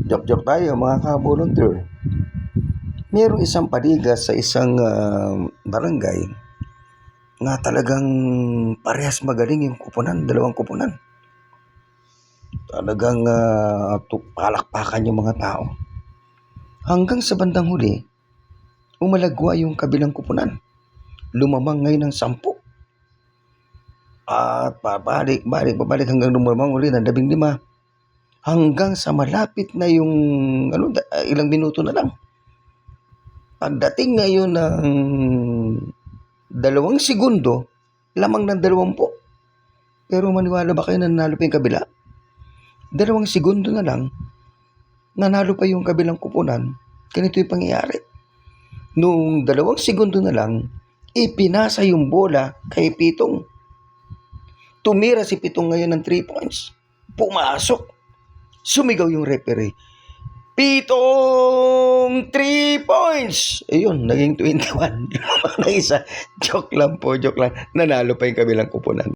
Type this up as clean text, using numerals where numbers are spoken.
Joke-joke tayo mga ka-volunteer. Mayroong isang paligas sa isang barangay na talagang parehas magaling yung kupunan, dalawang kupunan. Talagang palakpakan yung mga tao. Hanggang sa bandang huli, umalagwa yung kabilang kupunan. Lumamang ngayon ng 10. At pabalik hanggang lumamang ulit ng 15. Hanggang sa malapit na yung ilang minuto na lang. Pagdating ngayon ng 2 segundo, lamang ng 20. Pero maniwala ba kayo na nanalo pa yung kabila? 2 segundo na lang, nanalo pa yung kabilang kupunan. Ganito yung pangyayari. Noong 2 segundo na lang, ipinasa yung bola kay Pitong. Tumira si Pitong ngayon ng 3 points. Pumasok. Sumigaw yung referee. Pitong 3 points! Ayun, naging 21. Yung isa, joke lang. Nanalo pa yung kabilang kupunan.